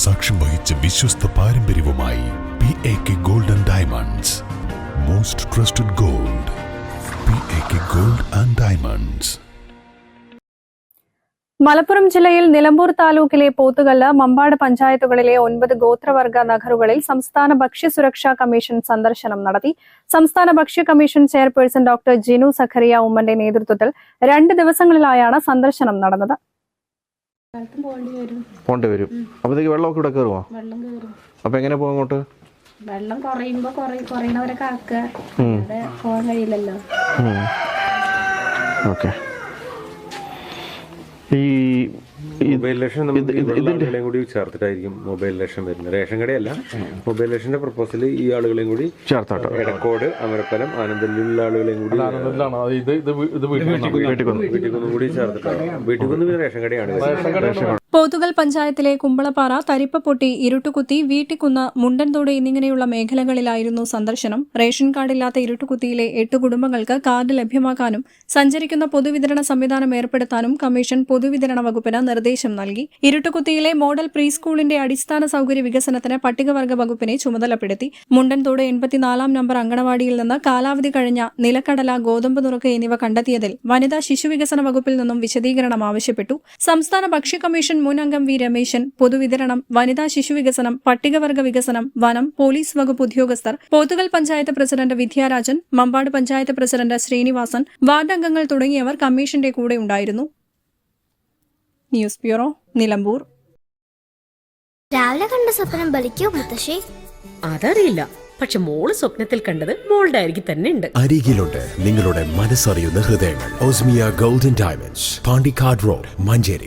സാക്ഷ്യം വഹിച്ച വിശ്വസ്ത പാരമ്പര്യവുമായി PAK Gold and Diamonds. Most trusted gold. PAK Gold and Diamonds. Malappuram ജില്ലയിൽ നിലമ്പൂർ താലൂക്കിലെ പോത്തുകല്ല്, മമ്പാട് പഞ്ചായത്തുകളിലെ 9 ഗോത്രവർഗ നഗറുകളിൽ സംസ്ഥാന ഭക്ഷ്യസുരക്ഷാ കമ്മീഷൻ സന്ദർശനം നടത്തി. സംസ്ഥാന ഭക്ഷ്യ commission chairperson doctor Jinu Zachariah ഉമ്മന്റെ നേതൃത്വത്തിൽ 2 ദിവസങ്ങളിലായാണ് സന്ദർശനം നടന്നത്. പോണ്ടിവരും. അപ്പോഴത്തേക്ക് വെള്ളമൊക്കെ ഇവിടെ കയറുമോ? അപ്പൊ എങ്ങനെ പോകും അങ്ങോട്ട്? വെള്ളം കുറയുമ്പോ കുറയുന്നവരൊക്കെ ആക്കുക, പോകാൻ കഴിയില്ലല്ലോ. ഓക്കെ. മൊബൈൽ റേഷൻ ഇതിന്റെ കൂടി ചേർത്തിട്ടായിരിക്കും മൊബൈൽ റേഷൻ വരുന്നത്. റേഷൻ കടയല്ല, മൊബൈൽ റേഷന്റെ പ്രപ്പോസൽ ഈ ആളുകളെയും കൂടി ചേർത്താട്ടോ. എടക്കോട്, അമരപ്പലം, ആനന്ദലിലുള്ള ആളുകളെയും കൂടി വീട്ടിൽ കൂടി ചേർത്തിട്ടാണ്. വീട്ടിൽ നിന്ന് റേഷൻ കടയാണ്. പോത്തുകൽ പഞ്ചായത്തിലെ കുമ്പളപ്പാറ, തരിപ്പപ്പൊട്ടി, ഇരുട്ടുകുത്തി, വീട്ടിക്കുന്ന്, മുണ്ടൻതോട് എന്നിങ്ങനെയുള്ള മേഖലകളിലായിരുന്നു സന്ദർശനം. റേഷൻ കാർഡില്ലാത്ത ഇരുട്ടുകുത്തിയിലെ 8 കുടുംബങ്ങൾക്ക് കാർഡ് ലഭ്യമാക്കാനും സഞ്ചരിക്കുന്ന പൊതുവിതരണ സംവിധാനം ഏർപ്പെടുത്താനും കമ്മീഷൻ പൊതുവിതരണ വകുപ്പിന് നിർദ്ദേശം നൽകി. ഇരുട്ടുകുത്തിയിലെ മോഡൽ പ്രീ സ്കൂളിന്റെ അടിസ്ഥാന സൗകര്യ വികസനത്തിന് പട്ടികവർഗ വകുപ്പിനെ ചുമതലപ്പെടുത്തി. മുണ്ടൻതോട് 84 നമ്പർ അങ്കണവാടിയിൽ നിന്ന് കാലാവധി കഴിഞ്ഞ നിലക്കടല, ഗോതമ്പ് നുറുക്ക് എന്നിവ കണ്ടെത്തിയതിൽ വനിതാ ശിശുവികസന വകുപ്പിൽ നിന്നും വിശദീകരണം ആവശ്യപ്പെട്ടു. സംസ്ഥാന ഭക്ഷ്യ കമ്മീഷൻ മുൻ അംഗം വി രമേശൻ, പൊതുവിതരണം, വനിതാ ശിശുവികസനം, പട്ടികവർഗ വികസനം, വനം, പോലീസ് വകുപ്പ് ഉദ്യോഗസ്ഥർ, Pothukal panchayat president Vidyarajan, Mampad panchayat president Srinivasan, ward അംഗങ്ങൾ തുടങ്ങിയവർ കമ്മീഷന്റെ കൂടെ ഉണ്ടായിരുന്നു. News bureau, Nilambur. രാവിലെ കണ്ട സ്വപ്നം ബലിക്കോ മുത്തശ്ശി? അതറിയില്ല, പക്ഷെ മോള് സ്വപ്നത്തിൽ കണ്ടത് മോളുടെ അരികിൽ തന്നെ ഉണ്ട്. അരികിലുണ്ട് നിങ്ങളുടെ മനസ്സറിയുന്ന ഹൃദയങ്ങൾ. Osmia golden diamonds, Pandikkad road, Manjeri.